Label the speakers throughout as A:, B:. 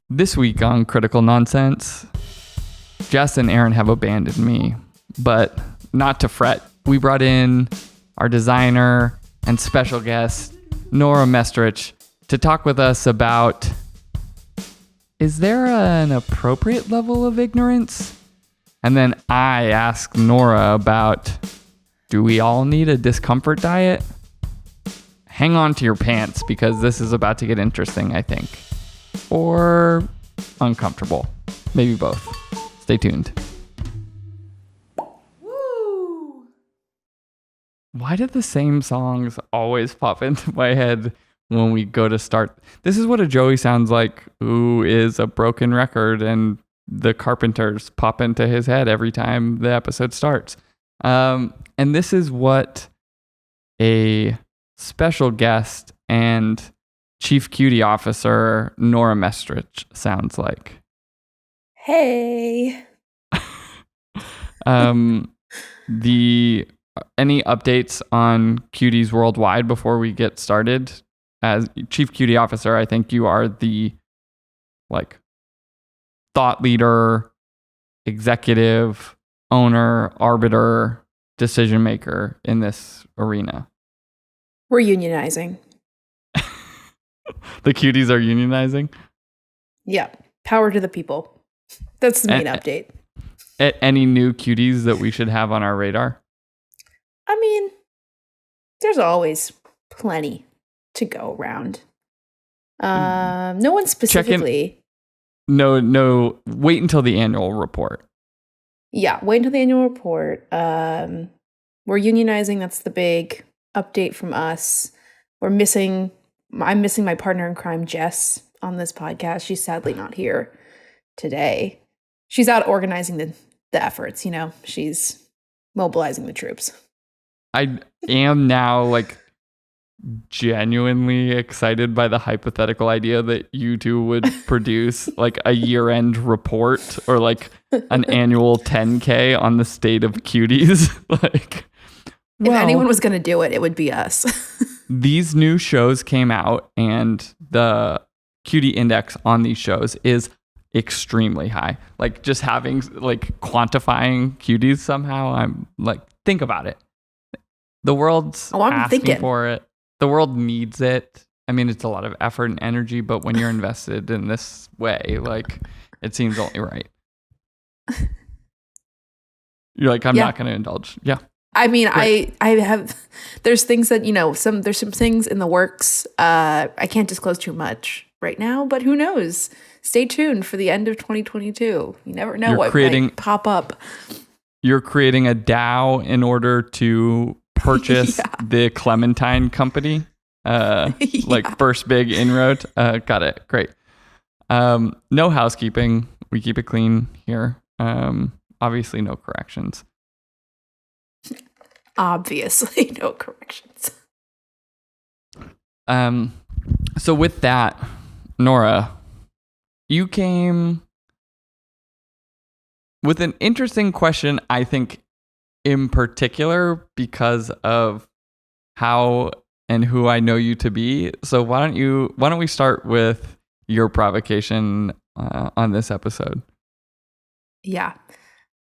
A: This week on Critical Nonsense, Jess and Aaron have abandoned me, but not to fret. We brought in our designer and special guest, Nora Mestrich, to talk with us about, is there an appropriate level of ignorance? And then I asked Nora about, do we all need a discomfort diet? Hang on to your pants because this is about to get interesting, I think. Or uncomfortable. Maybe both. Stay tuned.
B: Woo!
A: Why did the same songs always pop into my head when we go to start? This is what a Joey sounds like who is a broken record, and the Carpenters pop into his head every time the episode starts. And this is what a special guest and Chief Cutie Officer Nora Mestrich sounds like.
B: Hey.
A: Any updates on cuties worldwide before we get started? As Chief Cutie Officer, I think you are the thought leader, executive, owner, arbiter, decision maker in this arena.
B: We're unionizing.
A: The cuties are unionizing?
B: Yeah. Power to the people. That's the main update.
A: Any new cuties that we should have on our radar?
B: I mean, there's always plenty to go around. No one specifically.
A: No. Wait until the annual report.
B: Yeah, wait until the annual report. We're unionizing. That's the big update from us. I'm missing my partner in crime, Jess, on this podcast. She's sadly not here today. She's out organizing the efforts, She's mobilizing the troops.
A: I am now genuinely excited by the hypothetical idea that you two would produce a year-end report or an annual 10K on the state of cuties.
B: If anyone was going to do it, it would be us.
A: These new shows came out and the cutie index on these shows is extremely high. Just having quantifying cuties somehow, I'm think about it. The world's asking for it. The world needs it. I mean, it's a lot of effort and energy, but when you're invested in this way, it seems only right. You're I'm not going to indulge. Yeah.
B: I mean, right. I have, there's things that, there's some things in the works. I can't disclose too much right now, but who knows? Stay tuned for the end of 2022. You never know what might pop up.
A: You're creating a DAO in order to purchase the Clementine company. First big inroad. Got it. Great. No housekeeping. We keep it clean here. Obviously no corrections.
B: Obviously no corrections.
A: So with that, Nora, you came with an interesting question, I think, in particular, because of how and who I know you to be. So why don't we start with your provocation on this episode?
B: Yeah,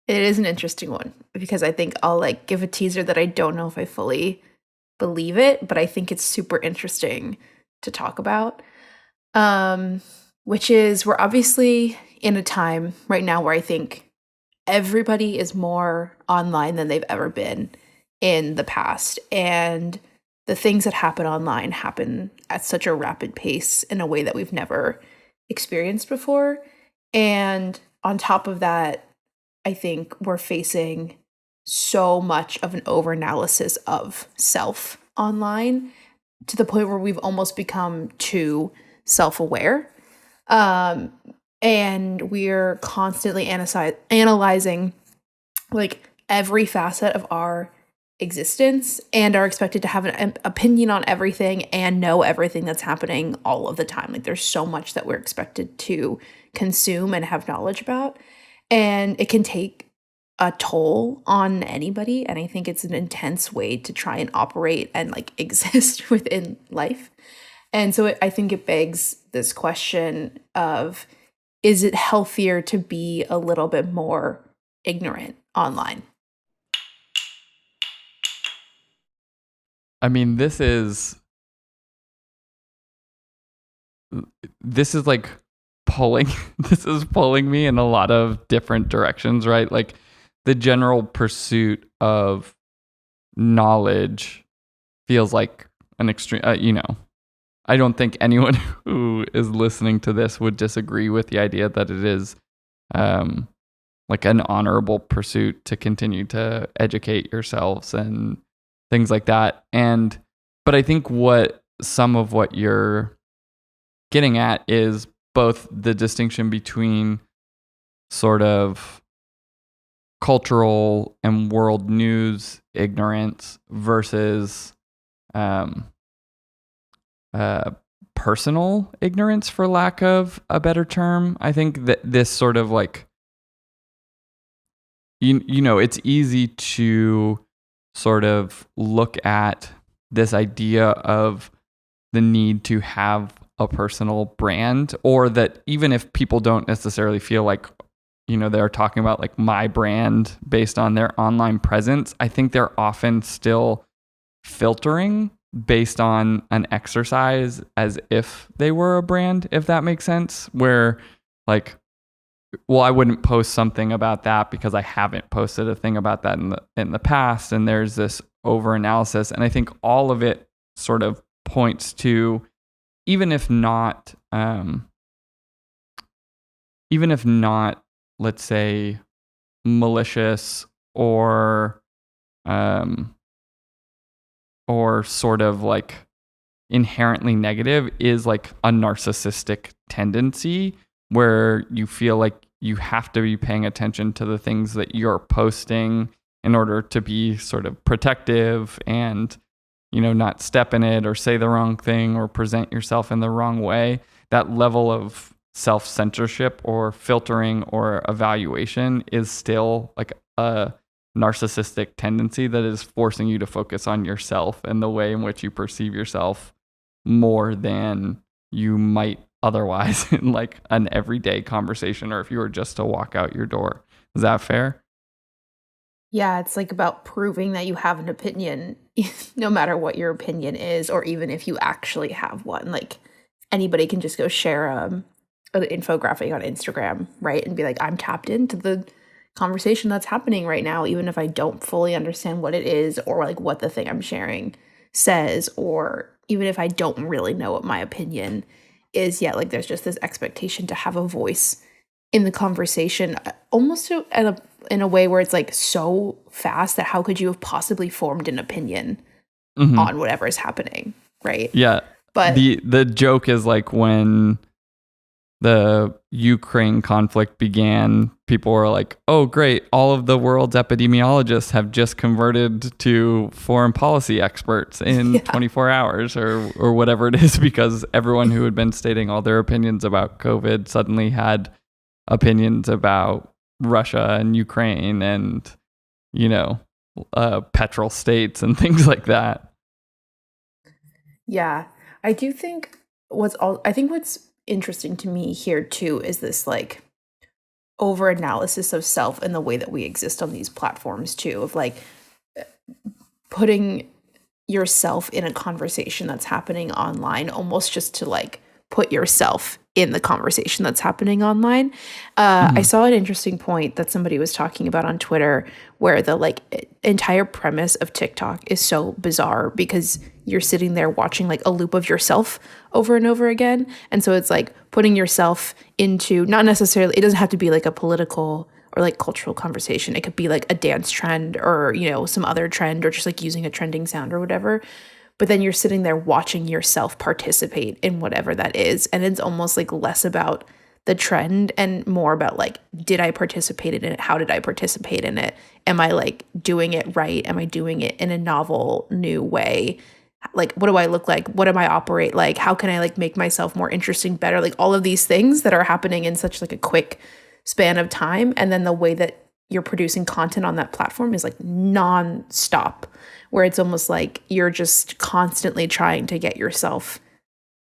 B: it is an interesting one because I think I'll give a teaser that I don't know if I fully believe it, but I think it's super interesting to talk about. Which is, we're obviously in a time right now where I think everybody is more online than they've ever been in the past. And the things that happen online happen at such a rapid pace in a way that we've never experienced before. And on top of that, I think we're facing so much of an overanalysis of self online to the point where we've almost become too self-aware. And we're constantly analyzing every facet of our existence and are expected to have an opinion on everything and know everything that's happening all of the time. There's so much that we're expected to consume and have knowledge about, and it can take a toll on anybody. And I think it's an intense way to try and operate and exist within life. And so I think it begs this question of, is it healthier to be a little bit more ignorant online?
A: I mean, this is like pulling this is pulling me in a lot of different directions, right? Like the general pursuit of knowledge feels like an extreme, I don't think anyone who is listening to this would disagree with the idea that it is like an honorable pursuit to continue to educate yourselves and things like that. But I think some of what you're getting at is both the distinction between sort of cultural and world news ignorance versus personal ignorance, for lack of a better term. I think that this sort of like, it's easy to sort of look at this idea of the need to have a personal brand, or that even if people don't necessarily feel like, they're talking about like my brand based on their online presence, I think they're often still filtering based on an exercise as if they were a brand, if that makes sense, where like, well, I wouldn't post something about that because I haven't posted a thing about that in the past, and there's this over analysis. And I think all of it sort of points to, even if not, let's say, malicious or sort of like inherently negative, is like a narcissistic tendency where you feel like you have to be paying attention to the things that you're posting in order to be sort of protective and, not step in it or say the wrong thing or present yourself in the wrong way. That level of self-censorship or filtering or evaluation is still like a narcissistic tendency that is forcing you to focus on yourself and the way in which you perceive yourself more than you might otherwise in like an everyday conversation, or if you were just to walk out your door. Is that fair?
B: Yeah, it's like about proving that you have an opinion, no matter what your opinion is, or even if you actually have one. Like anybody can just go share an infographic on Instagram, right? And be like, I'm tapped into the conversation that's happening right now, even if I don't fully understand what it is or like what the thing I'm sharing says, or even if I don't really know what my opinion is yet. Like there's just this expectation to have a voice in the conversation, almost in a way where it's like so fast that how could you have possibly formed an opinion on whatever is happening, right?
A: Yeah. But the joke is like when the Ukraine conflict began, people were like, oh, great, all of the world's epidemiologists have just converted to foreign policy experts in 24 hours or whatever it is, because everyone who had been stating all their opinions about COVID suddenly had opinions about Russia and Ukraine and, petrol states and things like that.
B: Yeah, I do think what's interesting to me here too is this like over analysis of self and the way that we exist on these platforms too, of like putting yourself in a conversation that's happening online, almost just to like put yourself in the conversation that's happening online. I saw an interesting point that somebody was talking about on Twitter, where the like entire premise of TikTok is so bizarre because you're sitting there watching like a loop of yourself over and over again. And so it's like putting yourself into, not necessarily, it doesn't have to be like a political or like cultural conversation. It could be like a dance trend or, some other trend, or just like using a trending sound or whatever. But then you're sitting there watching yourself participate in whatever that is. And it's almost like less about the trend and more about like, did I participate in it? How did I participate in it? Am I like doing it right? Am I doing it in a novel, new way? Like, what do I look like? What am I operate like? How can I like make myself more interesting, better? Like all of these things that are happening in such like a quick span of time. And then the way that you're producing content on that platform is like non-stop, where it's almost like you're just constantly trying to get yourself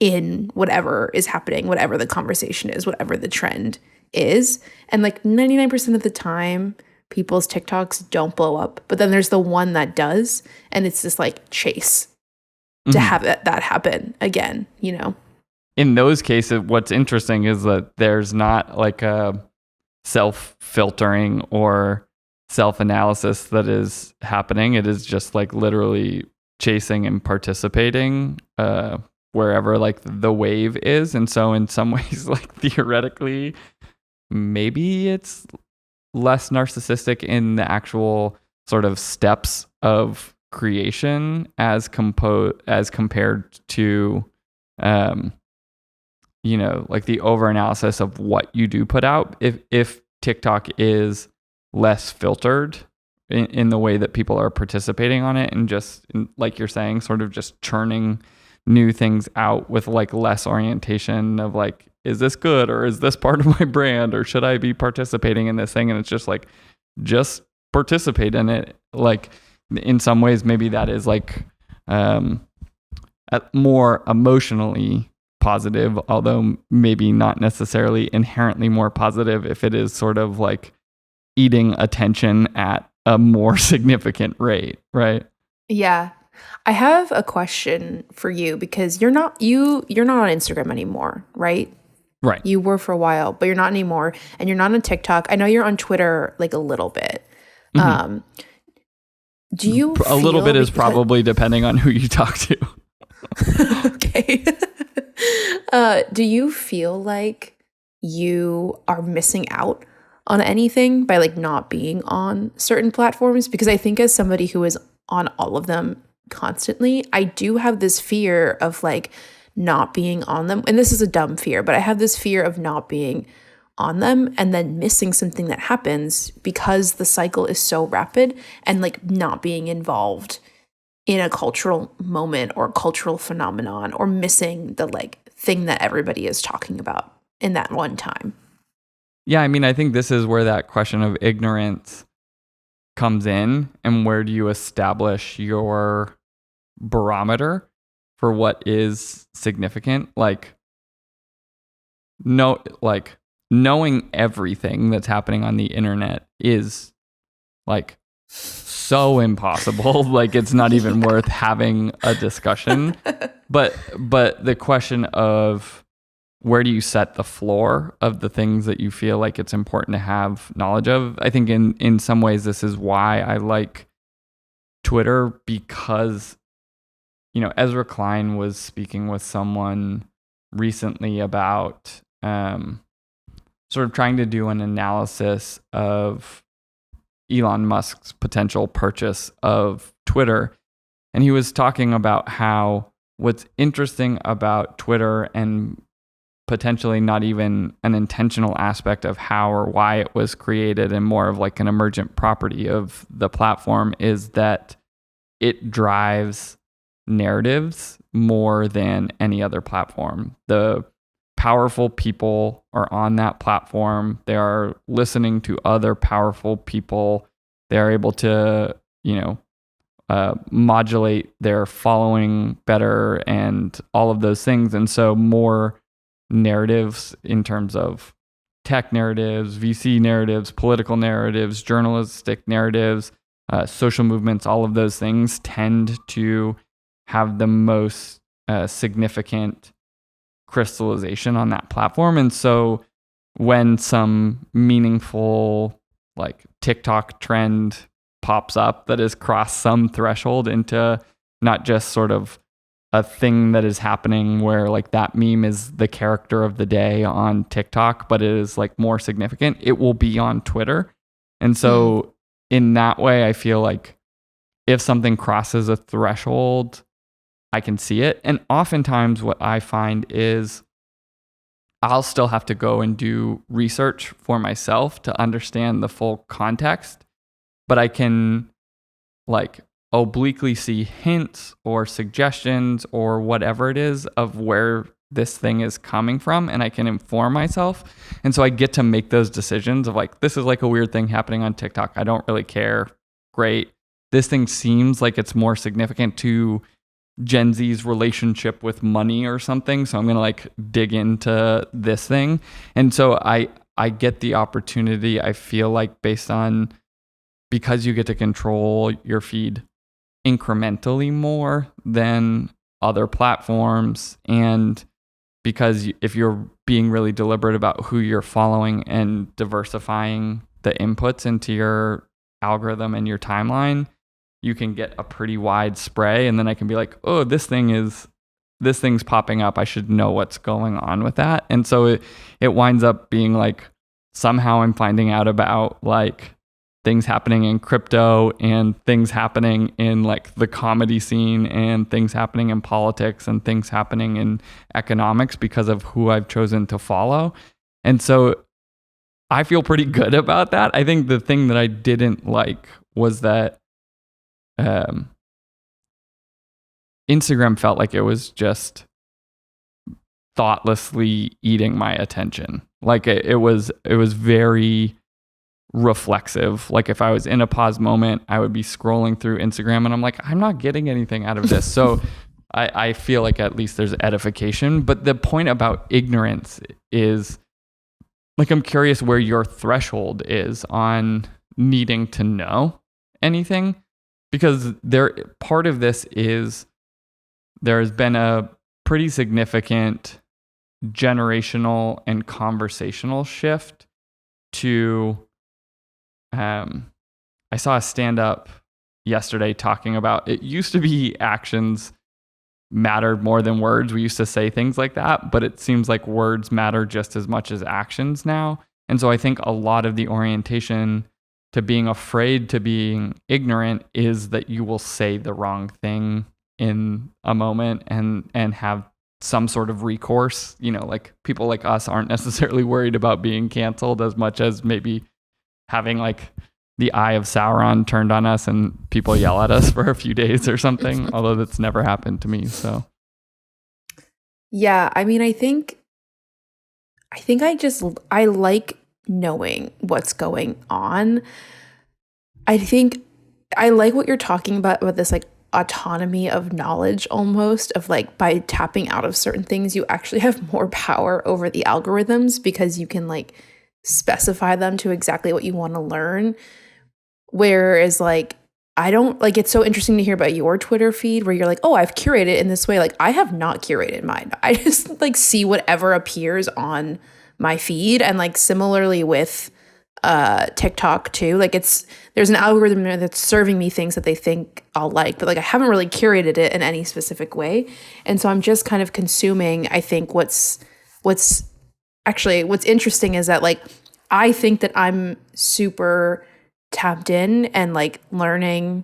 B: in whatever is happening, whatever the conversation is, whatever the trend is. And like 99% of the time, people's TikToks don't blow up. But then there's the one that does. And it's this like chase to have that happen again, you know?
A: In those cases, what's interesting is that there's not like a self-filtering or self-analysis that is happening. It is just like literally chasing and participating wherever like the wave is. And so in some ways, like theoretically, maybe it's less narcissistic in the actual sort of steps of creation as compared to you know, like the over analysis of what you do put out. If TikTok is less filtered in the way that people are participating on it, and just like you're saying, sort of just churning new things out with like less orientation of like, is this good, or is this part of my brand, or should I be participating in this thing? And it's just like, just participate in it. Like in some ways, maybe that is like more emotionally positive, although maybe not necessarily inherently more positive if it is sort of like eating attention at a more significant rate, right?
B: Yeah. I have a question for you, because you're not on Instagram anymore, right?
A: Right.
B: You were for a while, but you're not anymore, and you're not on TikTok. I know you're on Twitter like a little bit.
A: Mm-hmm.
B: Do you
A: a little bit is probably depending on who you talk to.
B: Okay. Do you feel like you are missing out on anything by like not being on certain platforms? Because I think as somebody who is on all of them constantly, I do have this fear of like not being on them. And this is a dumb fear, but I have this fear of not being on them and then missing something that happens because the cycle is so rapid, and like not being involved in a cultural moment or cultural phenomenon, or missing the like thing that everybody is talking about in that one time.
A: Yeah, I mean, I think this is where that question of ignorance comes in, and where do you establish your barometer for what is significant? Like, knowing everything that's happening on the internet is like so impossible. Like, it's not even worth having a discussion. But the question of where do you set the floor of the things that you feel like it's important to have knowledge of? I think in some ways this is why I like Twitter, because, you know, Ezra Klein was speaking with someone recently about sort of trying to do an analysis of Elon Musk's potential purchase of Twitter. And he was talking about how what's interesting about Twitter, and potentially not even an intentional aspect of how or why it was created, and more of like an emergent property of the platform, is that it drives narratives more than any other platform. The powerful people are on that platform. They are listening to other powerful people. They are able to, you know, modulate their following better and all of those things. And so more narratives in terms of tech narratives, VC narratives, political narratives, journalistic narratives, social movements, all of those things tend to have the most significant crystallization on that platform. And so when some meaningful like TikTok trend pops up that has crossed some threshold into not just sort of a thing that is happening where like that meme is the character of the day on TikTok, but it is like more significant, it will be on Twitter. And so in that way, I feel like if something crosses a threshold, I can see it. And oftentimes what I find is I'll still have to go and do research for myself to understand the full context, but I can like obliquely see hints or suggestions or whatever it is of where this thing is coming from, and I can inform myself. And so I get to make those decisions of like, this is like a weird thing happening on TikTok. I don't really care. Great. This thing seems like it's more significant to Gen Z's relationship with money or something. So I'm going to like dig into this thing. And so I get the opportunity, I feel like, based on, because you get to control your feed incrementally more than other platforms, and because if you're being really deliberate about who you're following and diversifying the inputs into your algorithm and your timeline, you can get a pretty wide spray. And then I can be like, oh, this thing's popping up, I should know what's going on with that. And so it winds up being like, somehow I'm finding out about like things happening in crypto and things happening in like the comedy scene and things happening in politics and things happening in economics because of who I've chosen to follow. And so I feel pretty good about that. I think the thing that I didn't like was that Instagram felt like it was just thoughtlessly eating my attention. Like it was very reflexive. Like if I was in a pause moment, I would be scrolling through Instagram and I'm like, I'm not getting anything out of this. So I feel like at least there's edification. But the point about ignorance is, like, I'm curious where your threshold is on needing to know anything, because part of this is there has been a pretty significant generational and conversational shift to I saw a stand-up yesterday talking about, it used to be actions mattered more than words. We used to say things like that, but it seems like words matter just as much as actions now. And so I think a lot of the orientation to being afraid to being ignorant is that you will say the wrong thing in a moment and have some sort of recourse. You know, like people like us aren't necessarily worried about being canceled as much as maybe having like the eye of Sauron turned on us and people yell at us for a few days or something, although that's never happened to me. So
B: yeah, I mean, I think I like knowing what's going on. I think I like what you're talking about this like autonomy of knowledge, almost, of like by tapping out of certain things, you actually have more power over the algorithms because you can like specify them to exactly what you want to learn. Whereas like, I don't like, it's so interesting to hear about your Twitter feed where you're like, oh, I've curated it in this way. Like I have not curated mine. I just like see whatever appears on my feed. And like similarly with TikTok too. Like there's an algorithm there that's serving me things that they think I'll like, but like I haven't really curated it in any specific way. And so I'm just kind of consuming, I think what's interesting is that like I think that I'm super tapped in and like learning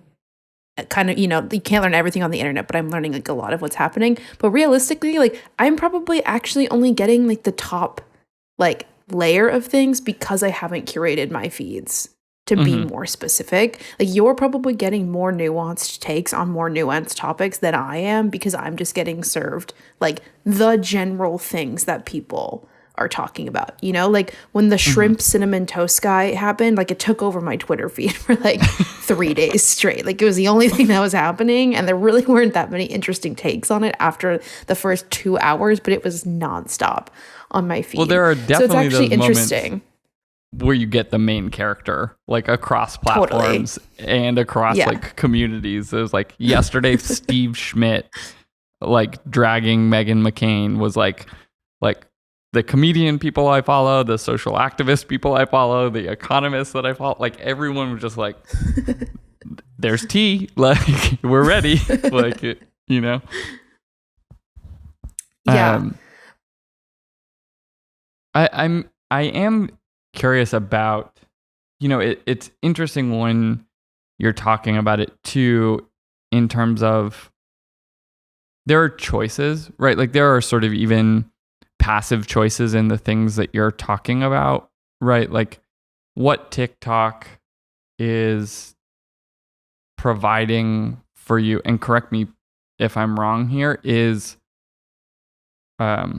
B: kind of, you know, you can't learn everything on the internet, but I'm learning like a lot of what's happening. But realistically, like I'm probably actually only getting like the top like layer of things because I haven't curated my feeds to be more specific. Like you're probably getting more nuanced takes on more nuanced topics than I am because I'm just getting served like the general things that people are talking about, you know, like when the shrimp cinnamon toast guy happened, like it took over my Twitter feed for like 3 days straight. Like it was the only thing that was happening. And there really weren't that many interesting takes on it after the first 2 hours, but it was nonstop on my feed.
A: Well, there are definitely
B: so it's actually
A: those
B: interesting
A: where you get the main character like across platforms and across like communities. There's like yesterday, Steve Schmidt like dragging Meghan McCain was like the comedian people I follow, the social activist people I follow, the economists that I follow, like everyone was just like, there's tea, like we're ready, like, you know?
B: Yeah.
A: I am curious about, you know, it's interesting when you're talking about it too, in terms of there are choices, right? Like there are sort of even passive choices in the things that you're talking about, right? Like what TikTok is providing for you, and correct me if I'm wrong here, is a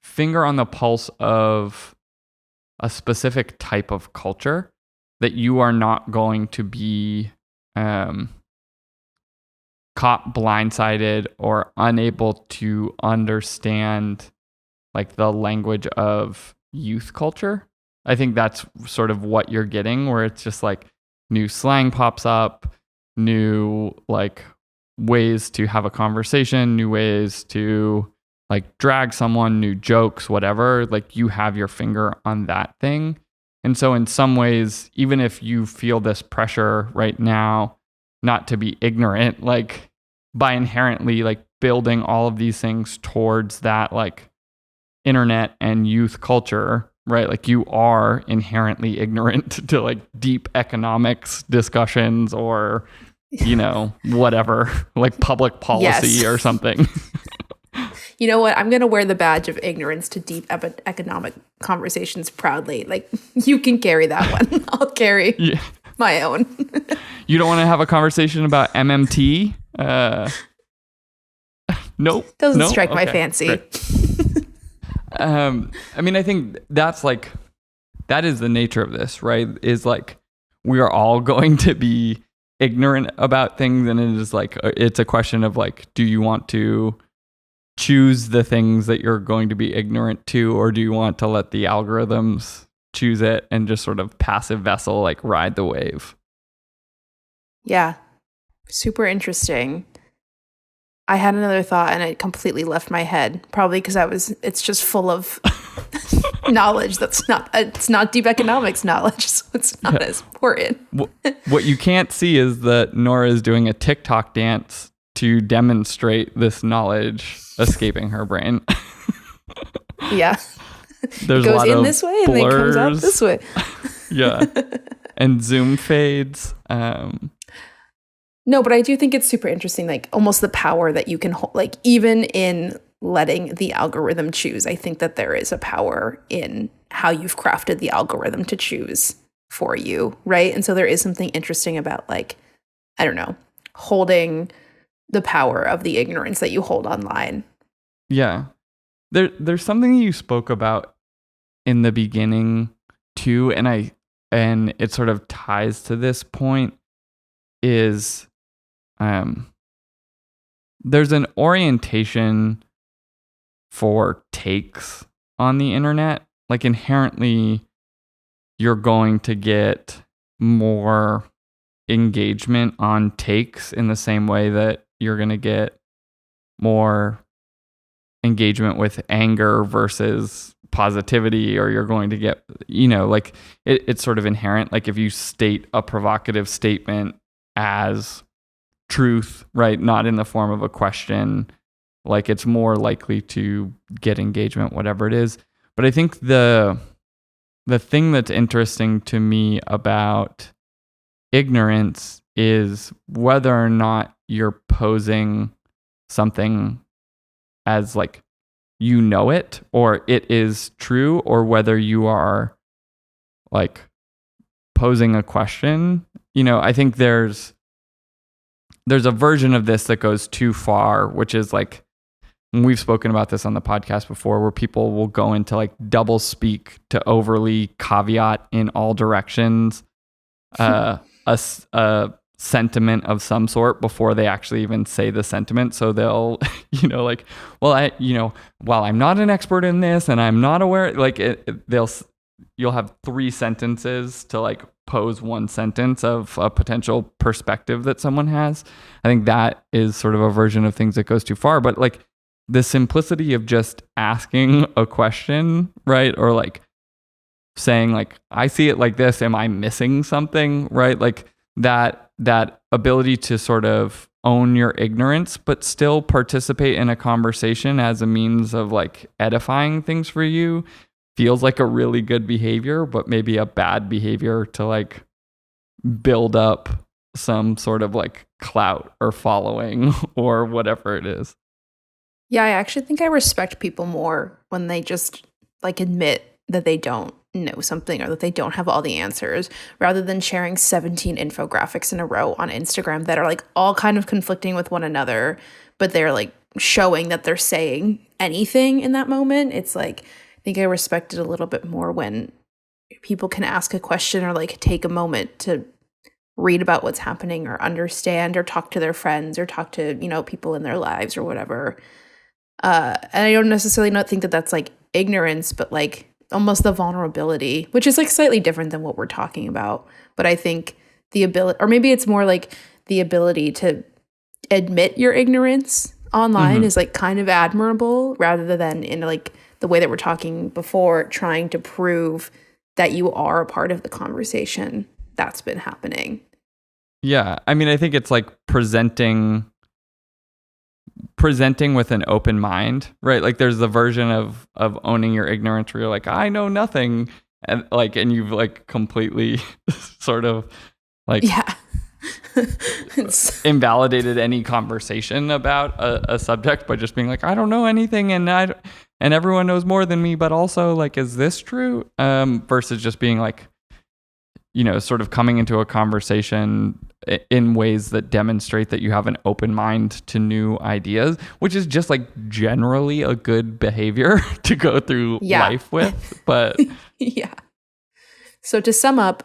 A: finger on the pulse of a specific type of culture that you are not going to be caught blindsided or unable to understand like the language of youth culture. I think that's sort of what you're getting, where it's just like new slang pops up, new like ways to have a conversation, new ways to like drag someone, new jokes, whatever. Like you have your finger on that thing. And so in some ways, even if you feel this pressure right now not to be ignorant, like by inherently like building all of these things towards that like internet and youth culture, right? Like you are inherently ignorant to like deep economics discussions or, you know, whatever, like public policy or something.
B: You know what? I'm going to wear the badge of ignorance to deep economic conversations proudly. Like, you can carry that one. I'll carry my own.
A: You don't want to have a conversation about MMT? Nope.
B: Doesn't strike my fancy.
A: I mean, I think that's like, that is the nature of this, right? Is like, we are all going to be ignorant about things. And it is like, it's a question of like, do you want to choose the things that you're going to be ignorant to, or do you want to let the algorithms choose it and just sort of passive vessel, like ride the wave?
B: Yeah. Super interesting. I had another thought and it completely left my head, probably because it's just full of knowledge it's not deep economics knowledge, so it's not as important.
A: What you can't see is that Nora is doing a TikTok dance to demonstrate this knowledge escaping her brain.
B: Yeah.
A: There's
B: it goes
A: a lot
B: in
A: of
B: this way and
A: blurs.
B: then comes out this way.
A: Yeah. And zoom fades.
B: No, but I do think it's super interesting, like almost the power that you can hold, like even in letting the algorithm choose. I think that there is a power in how you've crafted the algorithm to choose for you, right? And so there is something interesting about like, I don't know, holding the power of the ignorance that you hold online.
A: Yeah. There's something you spoke about in the beginning too, and it sort of ties to this point, is there's an orientation for takes on the internet. Like inherently you're going to get more engagement on takes in the same way that you're going to get more engagement with anger versus positivity, or you're going to get, you know, like it's sort of inherent. Like if you state a provocative statement as truth, right, not in the form of a question, like it's more likely to get engagement, whatever it is. But I think the thing that's interesting to me about ignorance is whether or not you're posing something as like, you know it, or it is true, or whether you are like posing a question. You know, I think there's a version of this that goes too far, which is like, and we've spoken about this on the podcast before, where people will go into like double speak to overly caveat in all directions a sentiment of some sort before they actually even say the sentiment. So they'll, you know, like, well, while I'm not an expert in this and I'm not aware, like you'll have 3 sentences to like pose one sentence of a potential perspective that someone has. I think that is sort of a version of things that goes too far, but like the simplicity of just asking a question, right? Or like saying like, I see it like this, am I missing something, right? Like that ability to sort of own your ignorance, but still participate in a conversation as a means of like edifying things for you feels like a really good behavior, but maybe a bad behavior to like build up some sort of like clout or following or whatever it is.
B: Yeah, I actually think I respect people more when they just like admit that they don't know something or that they don't have all the answers, rather than sharing 17 infographics in a row on Instagram that are like all kind of conflicting with one another, but they're like showing that they're saying anything in that moment. It's like, I think I respect it a little bit more when people can ask a question or like take a moment to read about what's happening or understand or talk to their friends or talk to, people in their lives or whatever. And I don't necessarily not think that that's like ignorance, but like almost the vulnerability, which is like slightly different than what we're talking about. But I think the ability, or maybe it's more like the ability to admit your ignorance online is like kind of admirable, rather than in like the way that we're talking before, trying to prove that you are a part of the conversation that's been happening.
A: Yeah. I mean, I think it's like presenting with an open mind, right? Like there's the version of owning your ignorance where you're like, I know nothing, and you've like completely sort of like invalidated any conversation about a subject by just being like, I don't know anything, and everyone knows more than me, but also like, is this true? Versus just being like, sort of coming into a conversation in ways that demonstrate that you have an open mind to new ideas, which is just like generally a good behavior to go through life with. But
B: yeah. So to sum up,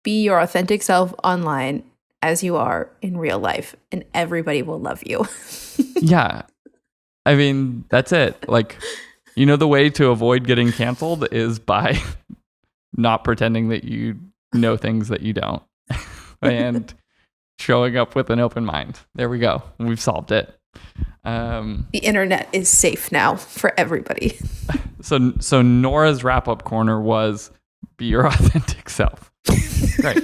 B: be your authentic self online as you are in real life, and everybody will love you.
A: Yeah. I mean, that's it. Like, the way to avoid getting canceled is by not pretending that you know things that you don't. And showing up with an open mind. There we go. We've solved it.
B: The internet is safe now for everybody.
A: So Nora's wrap-up corner was be your authentic self. Great.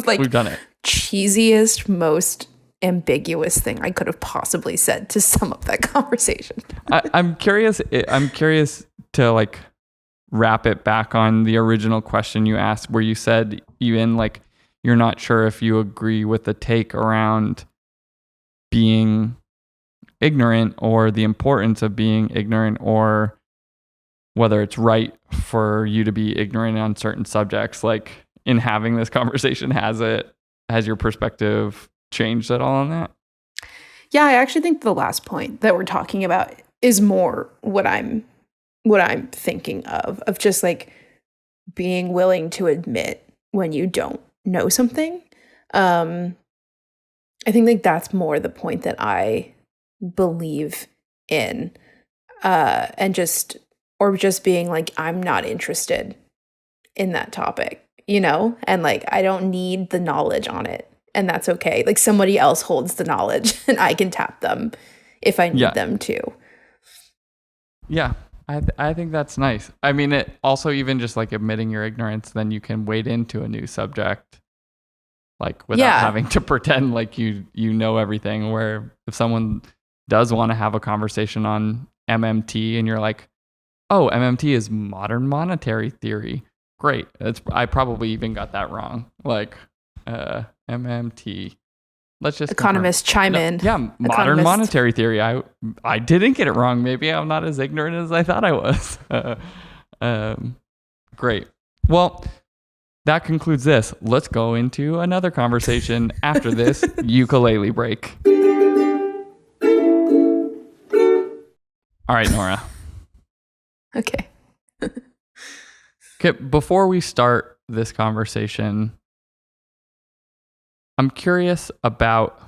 B: Like,
A: we've done it.
B: Cheesiest, most ambiguous thing I could have possibly said to sum up that conversation.
A: I'm curious to like wrap it back on the original question you asked, where you said even like you're not sure if you agree with the take around being ignorant or the importance of being ignorant, or whether it's right for you to be ignorant on certain subjects. Like, in having this conversation, has your perspective changed at all on that?
B: Yeah, I actually think the last point that we're talking about is more what I'm thinking of just like being willing to admit when you don't know something. I think like that's more the point that I believe in, and just being like, I'm not interested in that topic, and like I don't need the knowledge on it, and that's okay. Like somebody else holds the knowledge and I can tap them if I need them to.
A: Yeah. I think that's nice. I mean, it also, even just like admitting your ignorance, then you can wade into a new subject, like without having to pretend like you know everything. Where if someone does want to have a conversation on MMT and you're like, oh, MMT is modern monetary theory. Great. I probably even got that wrong. Like MMT. Let's just
B: economists chime in.
A: Yeah, modern monetary theory. I didn't get it wrong. Maybe I'm not as ignorant as I thought I was. Great. Well, that concludes this. Let's go into another conversation after this ukulele break. All right, Nora.
B: Okay.
A: Okay. Before we start this conversation, I'm curious about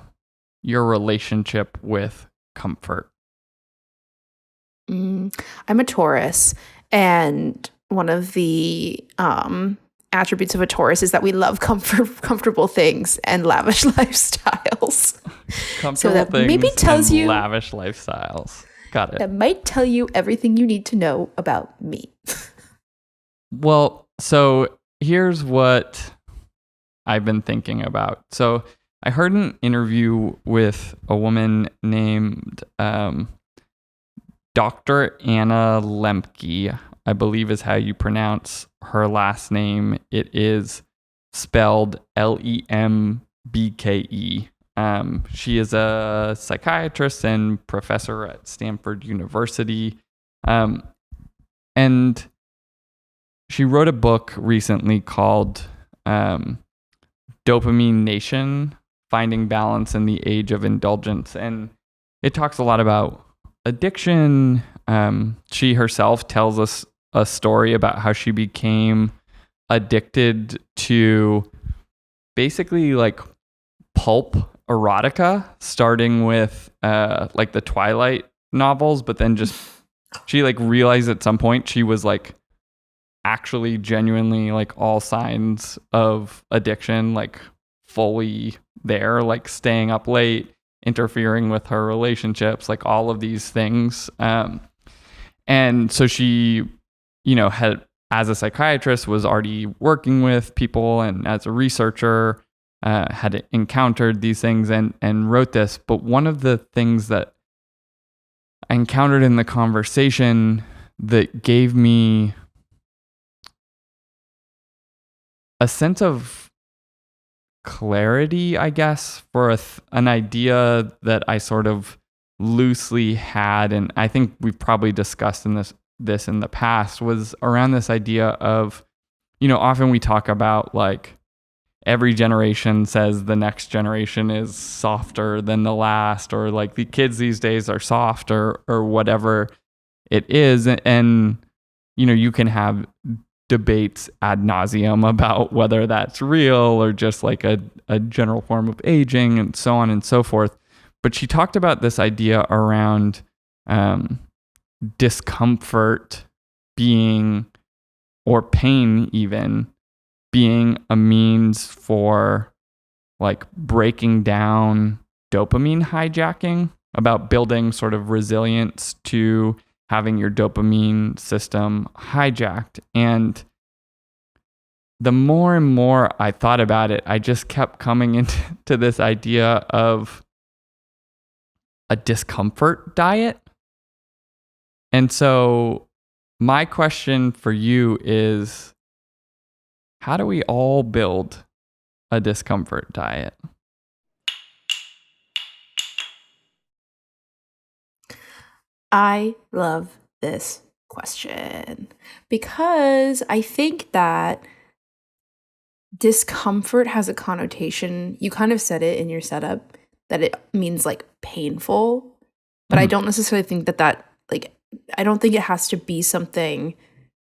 A: your relationship with comfort.
B: I'm a Taurus, and one of the attributes of a Taurus is that we love comfortable things and lavish lifestyles.
A: Comfortable so things maybe tells and you lavish lifestyles. Got it.
B: That might tell you everything you need to know about me.
A: Well, so here's what I've been thinking about. So I heard an interview with a woman named Dr. Anna Lemke, I believe is how you pronounce her last name. It is spelled Lembke. She is a psychiatrist and professor at Stanford University. And she wrote a book recently called Dopamine Nation, Finding Balance in the Age of Indulgence. And it talks a lot about addiction. She herself tells us a story about how she became addicted to basically like pulp erotica, starting with like the Twilight novels, but then just she like realized at some point she was like actually genuinely like all signs of addiction, like fully there, like staying up late, interfering with her relationships, like all of these things. And so she, had, as a psychiatrist, was already working with people, and as a researcher, had encountered these things and wrote this. But one of the things that I encountered in the conversation that gave me a sense of clarity, I guess, for an idea that I sort of loosely had, and I think we've probably discussed this in the past, was around this idea of, often we talk about like every generation says the next generation is softer than the last, or like the kids these days are soft, or whatever it is. And, you can have debates ad nauseum about whether that's real or just like a general form of aging and so on and so forth. But she talked about this idea around discomfort being, or pain even, being a means for like breaking down dopamine hijacking, about building sort of resilience to having your dopamine system hijacked. And the more and more I thought about it, I just kept coming into this idea of a discomfort diet. And so my question for you is, how do we all build a discomfort diet?
B: I love this question because I think that discomfort has a connotation. You kind of said it in your setup that it means like painful, but I don't necessarily think that like, I don't think it has to be something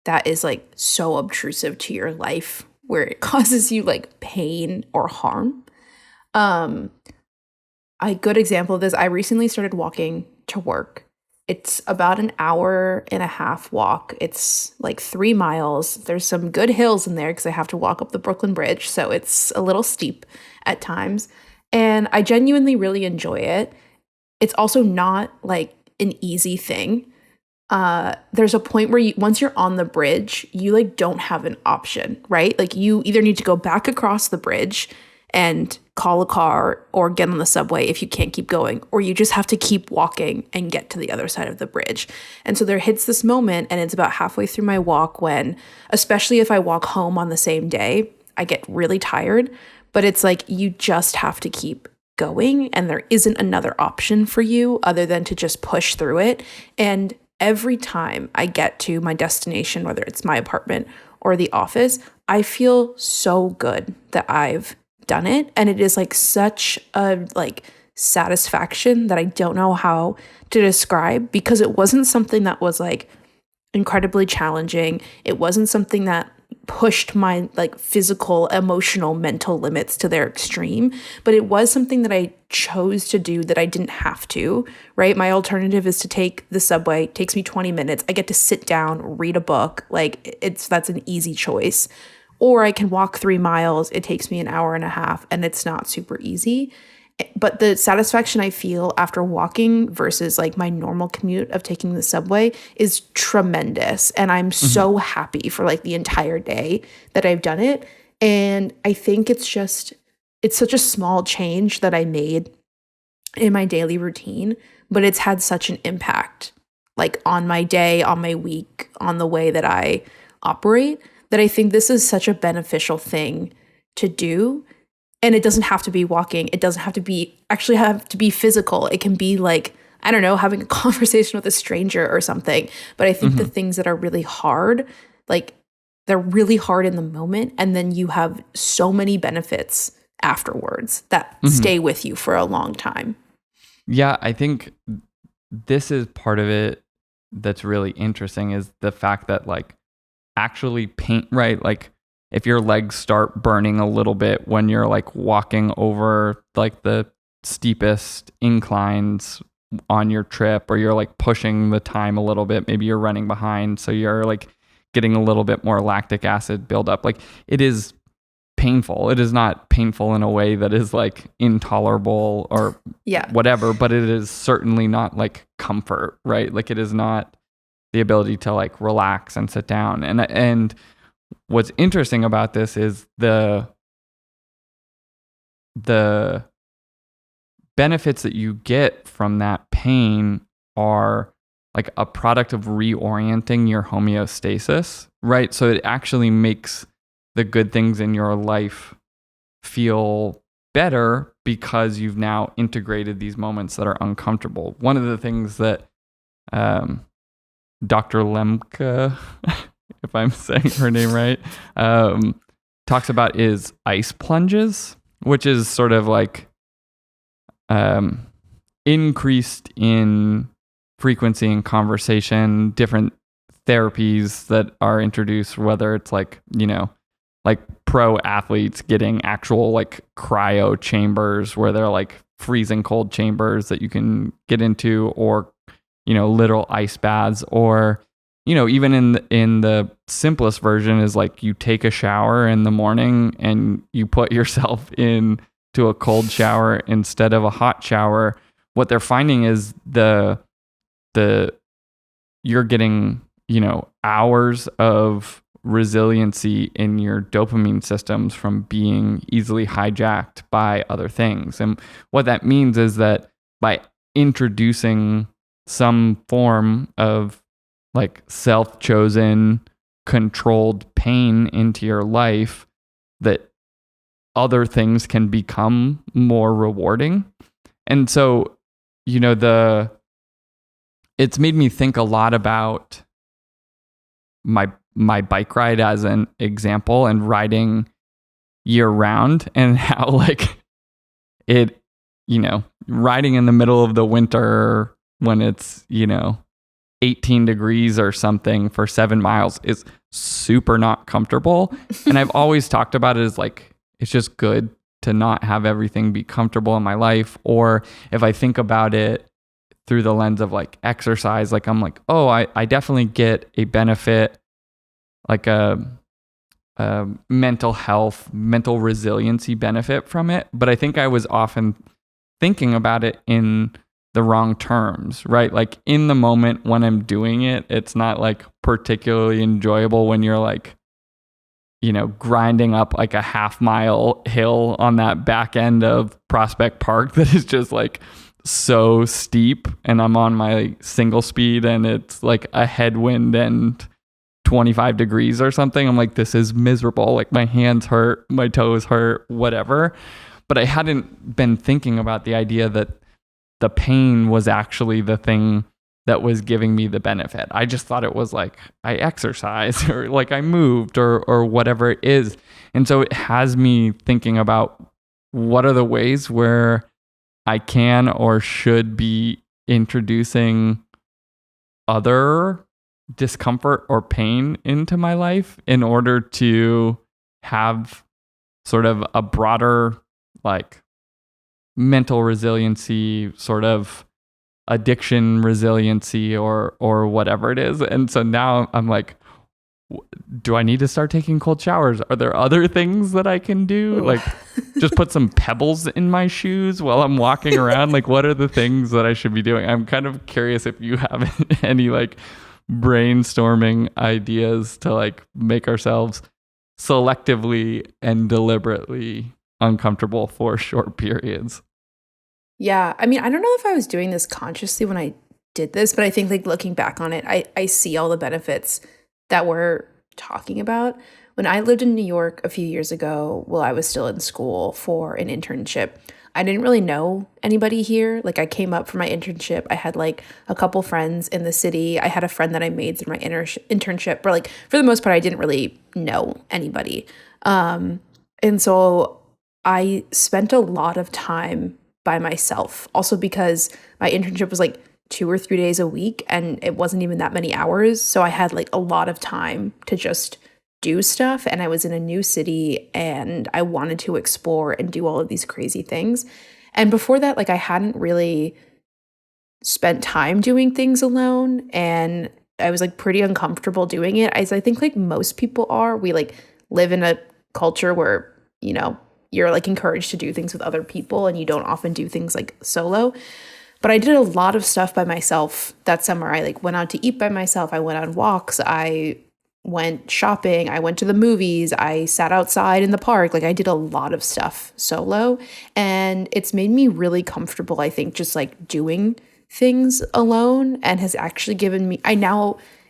B: that is like so obtrusive to your life where it causes you like pain or harm. A good example of this, I recently started walking to work. It's about an hour and a half walk. It's like 3 miles. There's some good hills in there because I have to walk up the Brooklyn Bridge, so it's a little steep at times. And I genuinely really enjoy it. It's also not like an easy thing. There's a point where once you're on the bridge, you like don't have an option, right? Like you either need to go back across the bridge and call a car or get on the subway if you can't keep going, or you just have to keep walking and get to the other side of the bridge. And so there hits this moment, and it's about halfway through my walk when, especially if I walk home on the same day, I get really tired, but it's like you just have to keep going, and there isn't another option for you other than to just push through it. And every time I get to my destination, whether it's my apartment or the office, I feel so good that I've done it. And it is like such a like satisfaction that I don't know how to describe, because it wasn't something that was like incredibly challenging. It wasn't something that pushed my like physical, emotional, mental limits to their extreme, but it was something that I chose to do that I didn't have to, right? My alternative is to take the subway. It takes me 20 minutes. I get to sit down, read a book. Like that's an easy choice. Or I can walk 3 miles. It takes me an hour and a half, and it's not super easy. But the satisfaction I feel after walking versus like my normal commute of taking the subway is tremendous. And I'm so happy for like the entire day that I've done it. And I think it's such a small change that I made in my daily routine, but it's had such an impact like on my day, on my week, on the way that I operate, that I think this is such a beneficial thing to do. And it doesn't have to be walking. It doesn't have to be physical. It can be like, I don't know, having a conversation with a stranger or something. But I think the things that are really hard, like they're really hard in the moment. And then you have so many benefits afterwards that stay with you for a long time.
A: Yeah, I think this is part of it that's really interesting, is the fact that like actually pain, right? Like if your legs start burning a little bit when you're like walking over like the steepest inclines on your trip, or you're like pushing the time a little bit, maybe you're running behind, so you're like getting a little bit more lactic acid buildup. Like, it is painful. It is not painful in a way that is like intolerable or whatever, but it is certainly not like comfort, right? Like, it is not the ability to like relax and sit down. And what's interesting about this is the benefits that you get from that pain are like a product of reorienting your homeostasis, right? So it actually makes the good things in your life feel better because you've now integrated these moments that are uncomfortable. One of the things that Dr. Lemke, if I'm saying her name right, talks about is ice plunges, which is sort of like increased in frequency and conversation, different therapies that are introduced, whether it's like, you know, like pro athletes getting actual like cryo chambers where they're like freezing cold chambers that you can get into, or, you know, literal ice baths, or, you know, even in the simplest version is like you take a shower in the morning and you put yourself into a cold shower instead of a hot shower. What they're finding is you're getting, you know, hours of resiliency in your dopamine systems from being easily hijacked by other things. And what that means is that by introducing some form of like self-chosen controlled pain into your life, that other things can become more rewarding. And so, you know, it's made me think a lot about my bike ride as an example, and riding year round, and how like it, you know, riding in the middle of the winter when it's, you know, 18 degrees or something for 7 miles is super not comfortable. And I've always talked about it as like, it's just good to not have everything be comfortable in my life. Or if I think about it through the lens of like exercise, like I'm like, oh, I definitely get a benefit, like a mental health, mental resiliency benefit from it. But I think I was often thinking about it in the wrong terms, right? Like in the moment when I'm doing it, it's not like particularly enjoyable when you're like, you know, grinding up like a half-mile hill on that back end of Prospect Park that is just like so steep, and I'm on my single speed and it's like a headwind and 25 degrees or something. I'm like, this is miserable. Like my hands hurt, my toes hurt, whatever. But I hadn't been thinking about the idea that the pain was actually the thing that was giving me the benefit. I just thought it was like I exercised or like I moved or whatever it is. And so it has me thinking about what are the ways where I can or should be introducing other discomfort or pain into my life in order to have sort of a broader like mental resiliency, sort of addiction resiliency, or whatever it is. And so now I'm like, do I need to start taking cold showers? Are there other things that I can do? Like just put some pebbles in my shoes while I'm walking around? Like what are the things that I should be doing? I'm kind of curious if you have any like brainstorming ideas to like make ourselves selectively and deliberately uncomfortable for short periods.
B: Yeah. I mean, I don't know if I was doing this consciously when I did this, but I think like looking back on it, I see all the benefits that we're talking about. When I lived in New York a few years ago, while I was still in school for an internship, I didn't really know anybody here. Like I came up for my internship. I had like a couple friends in the city. I had a friend that I made through my internship, but like for the most part, I didn't really know anybody. And so I spent a lot of time by myself. Also because my internship was like 2 or 3 days a week and it wasn't even that many hours. So I had like a lot of time to just do stuff, and I was in a new city and I wanted to explore and do all of these crazy things. And before that, like I hadn't really spent time doing things alone, and I was like pretty uncomfortable doing it, as I think like most people are. We like live in a culture where, you're like encouraged to do things with other people and you don't often do things like solo. But I did a lot of stuff by myself that summer. I like went out to eat by myself. I went on walks. I went shopping. I went to the movies. I sat outside in the park. Like I did a lot of stuff solo, and it's made me really comfortable, I think, just like doing things alone, and has actually given me,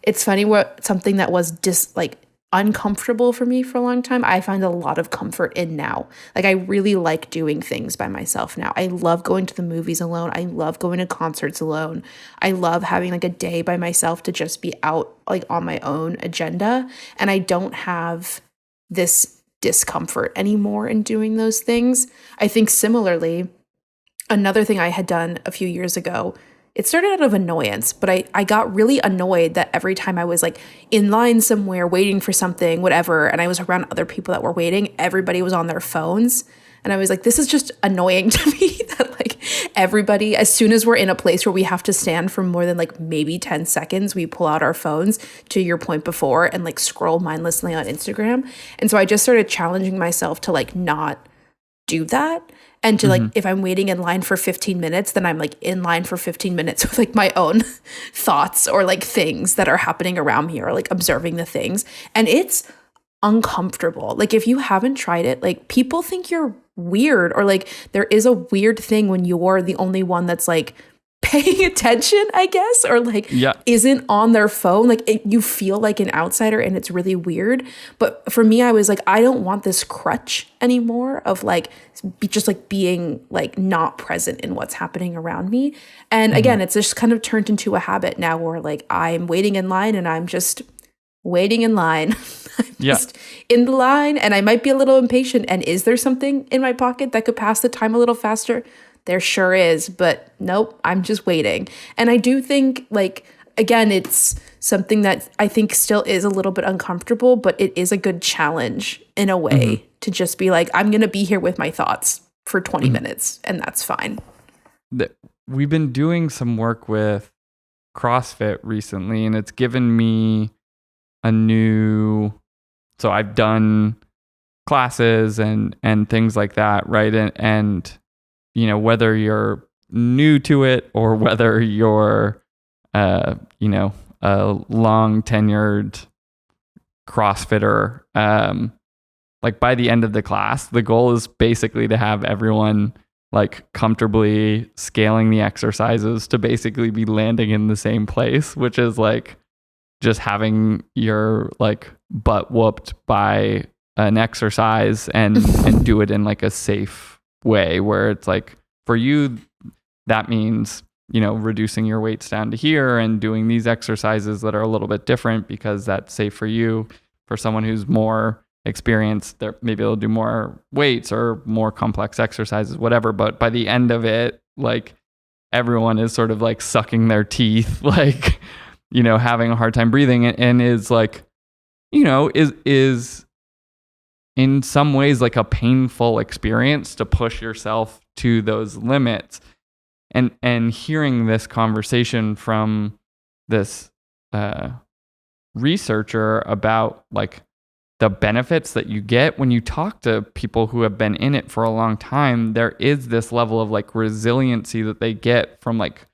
B: it's funny, what something that was just like uncomfortable for me for a long time, I find a lot of comfort in now. Like I really like doing things by myself now. I love going to the movies alone. I love going to concerts alone. I love having like a day by myself to just be out like on my own agenda. And I don't have this discomfort anymore in doing those things. I think similarly, another thing I had done a few years ago, it started out of annoyance, but I got really annoyed that every time I was like in line somewhere waiting for something, whatever, and I was around other people that were waiting, everybody was on their phones. And I was like, this is just annoying to me that like everybody, as soon as we're in a place where we have to stand for more than like maybe 10 seconds, we pull out our phones, to your point before, and like scroll mindlessly on Instagram. And so I just started challenging myself to like not do that. And to like, if I'm waiting in line for 15 minutes, then I'm like in line for 15 minutes with like my own thoughts or like things that are happening around me, or like observing the things. And it's uncomfortable. Like if you haven't tried it, like people think you're weird, or like there is a weird thing when you're the only one that's like paying attention, I guess, or like isn't on their phone. Like you feel like an outsider, and it's really weird. But for me, I was like, I don't want this crutch anymore of like just like being like not present in what's happening around me. And again, it's just kind of turned into a habit now where like I'm waiting in line and I'm just waiting in line. I'm just in the line, and I might be a little impatient. And is there something in my pocket that could pass the time a little faster? There sure is, but nope, I'm just waiting. And I do think, like, again, it's something that I think still is a little bit uncomfortable, but it is a good challenge in a way to just be like, I'm going to be here with my thoughts for 20 minutes, and that's fine.
A: We've been doing some work with CrossFit recently, and it's given me so I've done classes and things like that, right? And whether you're new to it or whether you're, a long tenured CrossFitter, like by the end of the class, the goal is basically to have everyone like comfortably scaling the exercises to basically be landing in the same place, which is like just having your like butt whooped by an exercise and do it in like a safe way, where it's like for you that means reducing your weights down to here and doing these exercises that are a little bit different because that's safe for you. For someone who's more experienced, maybe they'll do more weights or more complex exercises, whatever, but by the end of it, like everyone is sort of like sucking their teeth, like having a hard time breathing, and is like is in some ways like a painful experience to push yourself to those limits. And hearing this conversation from this researcher about like the benefits that you get when you talk to people who have been in it for a long time, there is this level of like resiliency that they get from like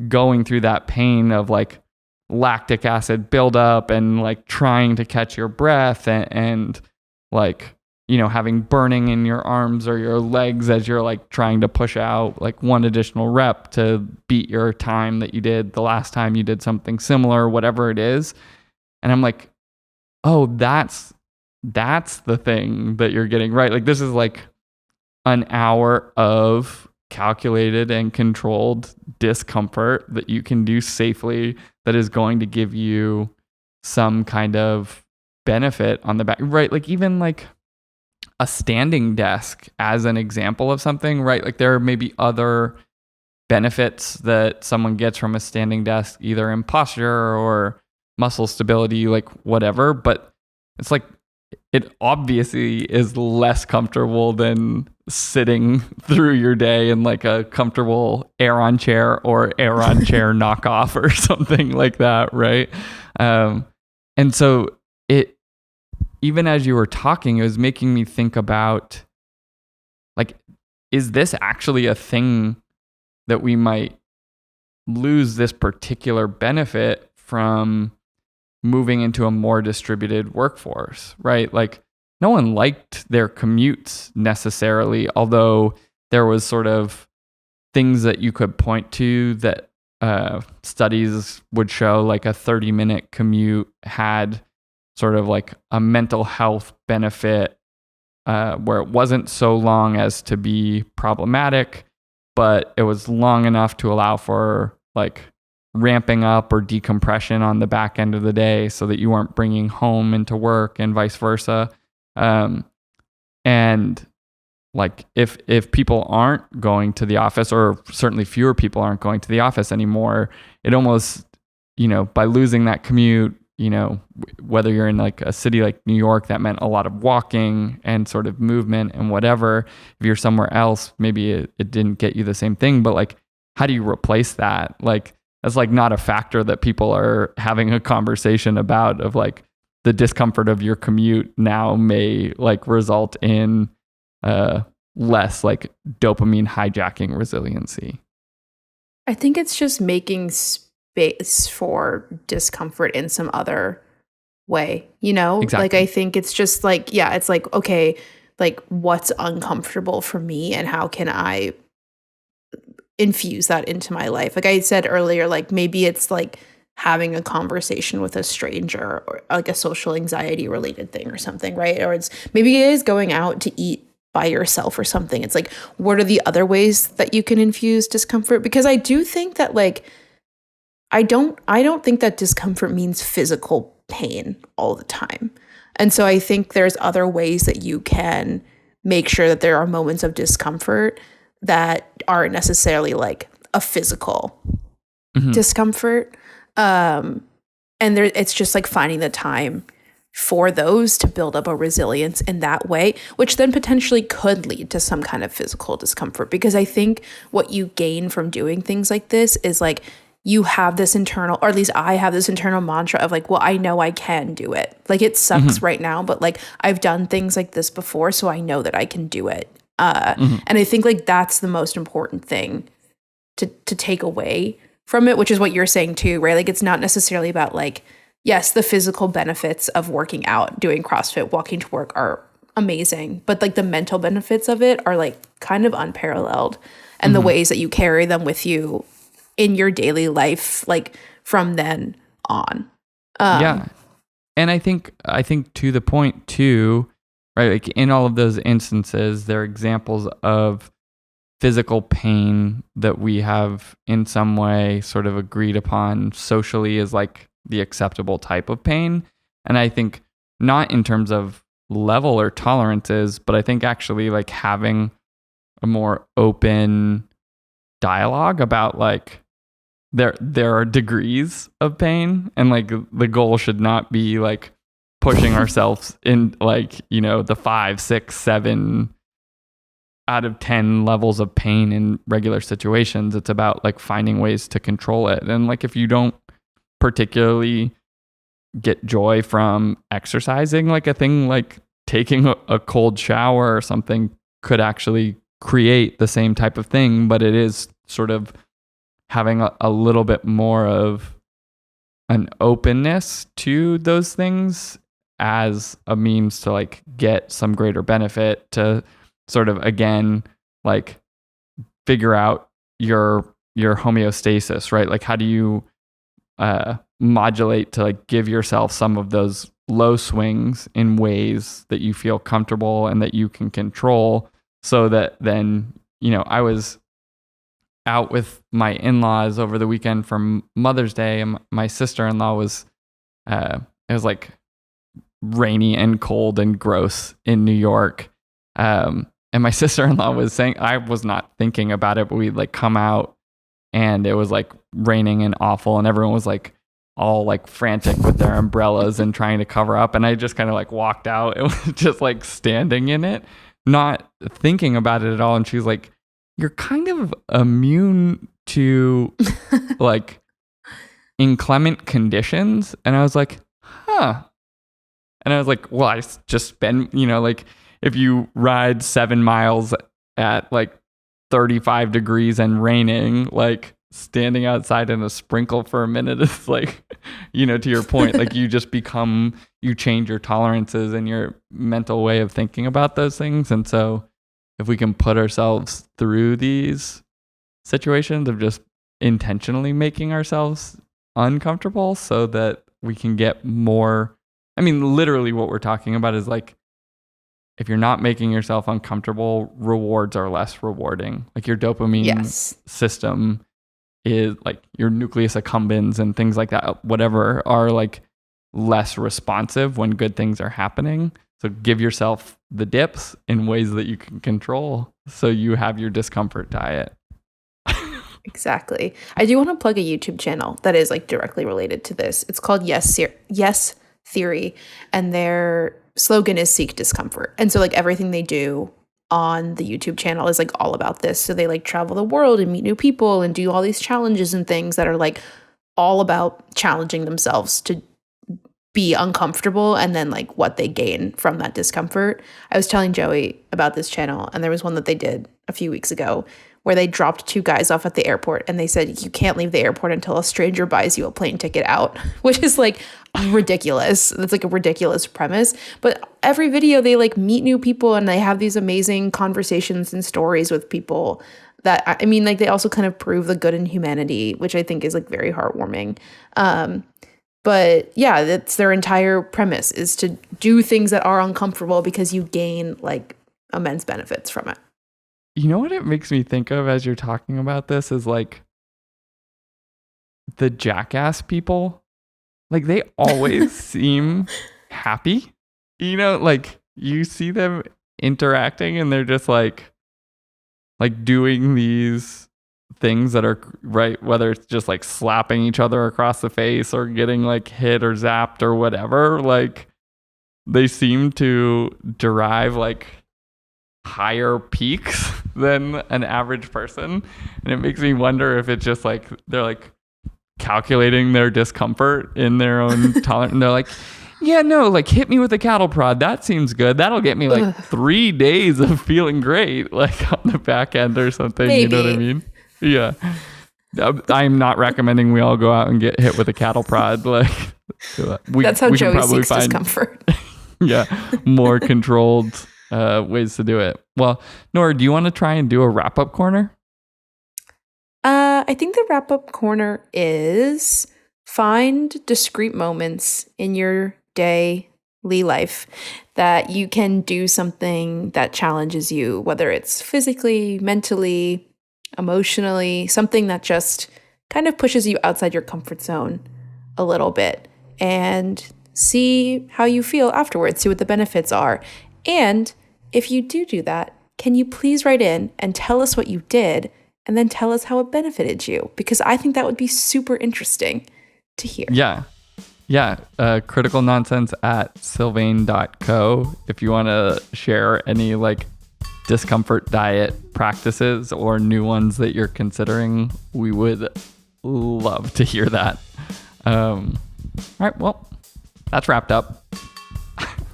A: going through that pain of like lactic acid buildup and like trying to catch your breath and like having burning in your arms or your legs as you're like trying to push out like one additional rep to beat your time that you did the last time you did something similar, whatever it is. And I'm like, oh, that's the thing that you're getting right. Like this is like an hour of calculated and controlled discomfort that you can do safely that is going to give you some kind of benefit on the back, right? Like even like a standing desk as an example of something, right? Like there may be other benefits that someone gets from a standing desk, either in posture or muscle stability, like whatever. But it's like it obviously is less comfortable than sitting through your day in like a comfortable Aeron chair or Aeron chair knockoff or something like that, right? And so it, even as you were talking, it was making me think about, like, is this actually a thing that we might lose this particular benefit from moving into a more distributed workforce, right? Like, no one liked their commutes necessarily, although there was sort of things that you could point to that studies would show, like a 30-minute commute had sort of like a mental health benefit where it wasn't so long as to be problematic, but it was long enough to allow for like ramping up or decompression on the back end of the day so that you weren't bringing home into work and vice versa. And like if people aren't going to the office, or certainly fewer people aren't going to the office anymore, it almost, by losing that commute, whether you're in like a city like New York, that meant a lot of walking and sort of movement and whatever. If you're somewhere else, maybe it didn't get you the same thing, but like, how do you replace that? Like, that's like not a factor that people are having a conversation about, of like the discomfort of your commute now may like result in less like dopamine hijacking resiliency.
B: I think it's just making space for discomfort in some other way,
A: Exactly.
B: Like, I think it's just like, yeah, it's like, okay, like, what's uncomfortable for me and how can I infuse that into my life? Like I said earlier, like maybe it's like having a conversation with a stranger, or like a social anxiety related thing or something, right? Or maybe it is going out to eat by yourself or something. It's like, what are the other ways that you can infuse discomfort? Because I do think that like, I don't think that discomfort means physical pain all the time. And so I think there's other ways that you can make sure that there are moments of discomfort that aren't necessarily like a physical discomfort. And it's just like finding the time for those to build up a resilience in that way, which then potentially could lead to some kind of physical discomfort. Because I think what you gain from doing things like this is like, you have this internal, or at least I have this internal mantra of like, well, I know I can do it. Like, it sucks right now, but like I've done things like this before, so I know that I can do it. And I think like that's the most important thing to take away from it, which is what you're saying too, right? Like, it's not necessarily about like, yes, the physical benefits of working out, doing CrossFit, walking to work are amazing, but like the mental benefits of it are like kind of unparalleled, and the ways that you carry them with you in your daily life, like from then on.
A: Yeah. And I think to the point too, right? Like, in all of those instances, there are examples of physical pain that we have in some way sort of agreed upon socially as like the acceptable type of pain. And I think not in terms of level or tolerances, but I think actually like having a more open dialogue about like, there are degrees of pain, and like the goal should not be like pushing ourselves in like, the 5, 6, 7 out of 10 levels of pain in regular situations. It's about like finding ways to control it. And like, if you don't particularly get joy from exercising, like a thing like taking a cold shower or something could actually create the same type of thing, but it is sort of having a little bit more of an openness to those things as a means to like get some greater benefit, to sort of, again, like figure out your homeostasis, right? Like, how do you modulate to like give yourself some of those low swings in ways that you feel comfortable and that you can control, so that then, I was out with my in-laws over the weekend for Mother's Day, and my sister-in-law was it was like rainy and cold and gross in New York, and my sister-in-law was saying, I was not thinking about it, but we'd like come out and it was like raining and awful, and everyone was like all like frantic with their umbrellas and trying to cover up. And I just kind of like walked out and was just like standing in it, not thinking about it at all. And she was like, you're kind of immune to like inclement conditions. And I was like, huh. And I was like, well, I just spend, like if you ride 7 miles at like 35 degrees and raining, like standing outside in a sprinkle for a minute is like, to your point, like you change your tolerances and your mental way of thinking about those things. And so if we can put ourselves through these situations of just intentionally making ourselves uncomfortable so that we can get more, literally what we're talking about is like, if you're not making yourself uncomfortable, rewards are less rewarding. Like your dopamine system is like your nucleus accumbens and things like that, whatever, are like less responsive when good things are happening. So give yourself the dips in ways that you can control so you have your discomfort diet.
B: Exactly. I do want to plug a YouTube channel that is like directly related to this. It's called Yes Theory, and their slogan is Seek Discomfort. And so like everything they do on the YouTube channel is like all about this. So they like travel the world and meet new people and do all these challenges and things that are like all about challenging themselves to be uncomfortable and then like what they gain from that discomfort. I was telling Joey about this channel, and there was one that they did a few weeks ago where they dropped 2 guys off at the airport and they said, you can't leave the airport until a stranger buys you a plane ticket out, which is like ridiculous. That's like a ridiculous premise. But every video they like meet new people and they have these amazing conversations and stories with people that, like they also kind of prove the good in humanity, which I think is like very heartwarming. But yeah, that's their entire premise, is to do things that are uncomfortable because you gain like immense benefits from it.
A: You know what it makes me think of as you're talking about this is like the Jackass people. Like they always seem happy. Like you see them interacting and they're just like doing these things that are right, whether it's just like slapping each other across the face or getting like hit or zapped or whatever. Like they seem to derive like higher peaks than an average person, and it makes me wonder if it's just like they're like calculating their discomfort in their own tolerance, and they're like, yeah, no, like hit me with a cattle prod, that seems good, that'll get me like 3 days of feeling great, like on the back end or something. Maybe. You know what I mean? Yeah. I'm not recommending we all go out and get hit with a cattle prod. Like
B: that's how Joey seeks discomfort.
A: Yeah, more controlled ways to do it. Well, Nora, do you want to try and do a wrap-up corner?
B: I think the wrap-up corner is find discrete moments in your daily life that you can do something that challenges you, whether it's physically, mentally, emotionally, something that just kind of pushes you outside your comfort zone a little bit, and see how you feel afterwards, see what the benefits are. And if you do that, can you please write in and tell us what you did, and then tell us how it benefited you? Because I think that would be super interesting to hear.
A: Yeah. criticalnonsense@sylvain.co if you want to share any like discomfort diet practices or new ones that you're considering. We would love to hear that. All right, well, that's wrapped up.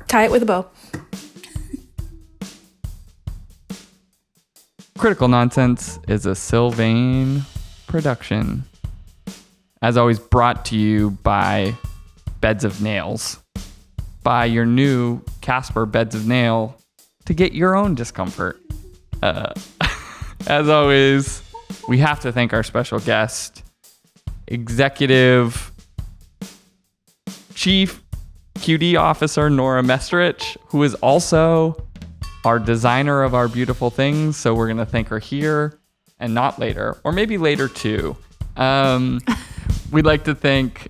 B: Tie it with a bow.
A: Critical Nonsense is a Sylvain production. As always, brought to you by Beds of Nails. Buy your new Casper Beds of Nail to get your own discomfort. As always, we have to thank our special guest, Executive Chief QD Officer Nora Mestrich, who is also our designer of our beautiful things. So we're going to thank her here and not later, or maybe later too. We'd like to thank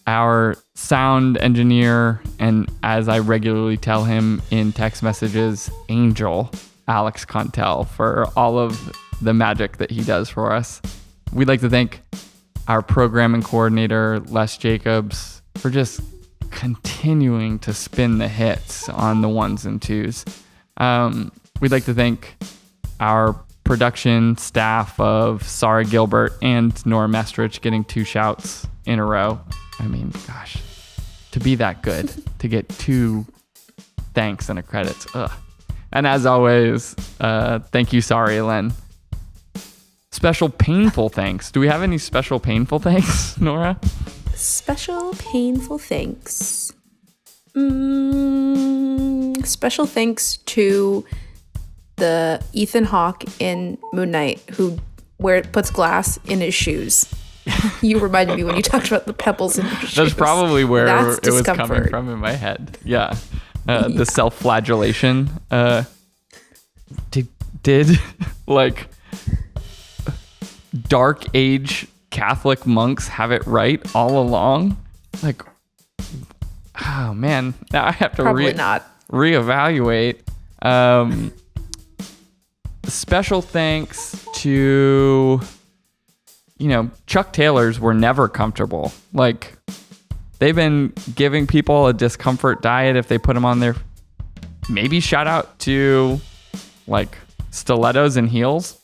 A: our sound engineer, and as I regularly tell him in text messages, Angel, Alex Contel, for all of the magic that he does for us. We'd like to thank our programming coordinator, Les Jacobs, for just continuing to spin the hits on the ones and twos. We'd like to thank our production staff of Sarah Gilbert and Nora Mestrich getting 2 shouts in a row. I mean, gosh, to be that good, to get 2 thanks and a credits. Ugh. And as always, thank you, Sorry Len. Special painful thanks. Do we have any special painful thanks, Nora?
B: Special painful thanks. Special thanks to the Ethan Hawke in Moon Knight who puts glass in his shoes. You reminded me when you talked about the pebbles in his shoes.
A: That's probably where
B: That's
A: it was
B: Discomfort.
A: coming from in my head. Yeah. The self-flagellation. Did like Dark Age Catholic monks have it right all along? Like, oh man, now I have to
B: Probably not.
A: reevaluate. Special thanks to, Chuck Taylors were never comfortable. Like, they've been giving people a discomfort diet if they put them on their. Maybe shout out to like stilettos and heels.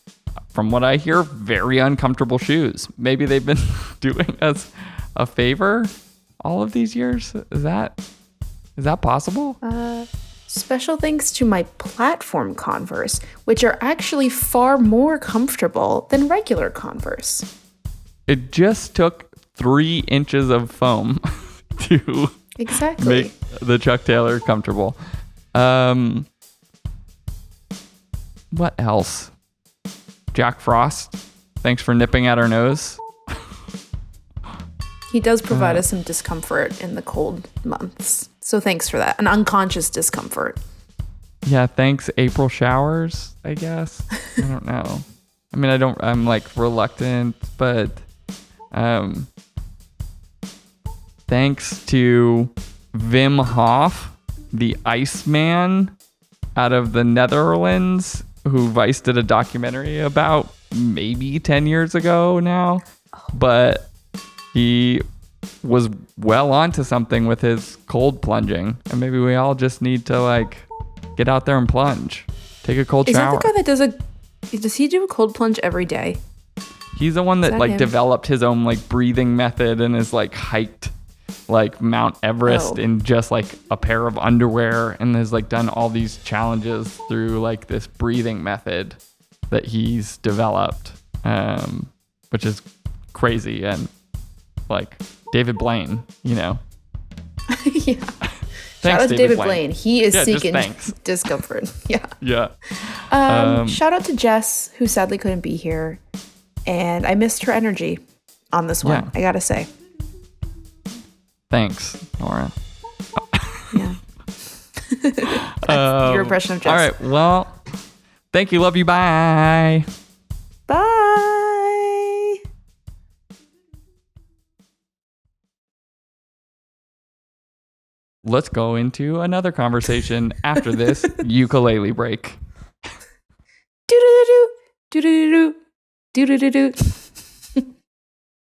A: From what I hear, very uncomfortable shoes. Maybe they've been doing us a favor all of these years. Is that possible?
B: Special thanks to my platform Converse, which are actually far more comfortable than regular Converse.
A: It just took 3 inches of foam to
B: Exactly.
A: make the Chuck Taylor comfortable. What else? Jack Frost, thanks for nipping at our nose.
B: He does provide us some discomfort in the cold months. So thanks for that. An unconscious discomfort.
A: Yeah, thanks April showers, I guess. I don't know. I mean, I'm like reluctant, but thanks to Wim Hof, the Iceman out of the Netherlands, who Vice did a documentary about maybe 10 years ago now. But he was well onto something with his cold plunging. And maybe we all just need to like get out there and plunge. Take a cold shower.
B: Is that the guy that does he do a cold plunge every day?
A: He's the one that like
B: him?
A: developed his own like breathing method and is like hiked like Mount Everest in just like a pair of underwear and has like done all these challenges through like this breathing method that he's developed, which is crazy. And like David Blaine,
B: Yeah.
A: Thanks,
B: Shout out to David Blaine. He is seeking
A: thanks.
B: discomfort. Yeah.
A: Yeah.
B: Shout out to Jess, who sadly couldn't be here. And I missed her energy on this one,
A: Yeah.
B: I gotta say.
A: Thanks, Nora.
B: Yeah. That's your impression of Jess.
A: All right. Well, thank you. Love you. Bye.
B: Bye.
A: Let's go into another conversation after this ukulele break.
B: Do do do do do do do do do do.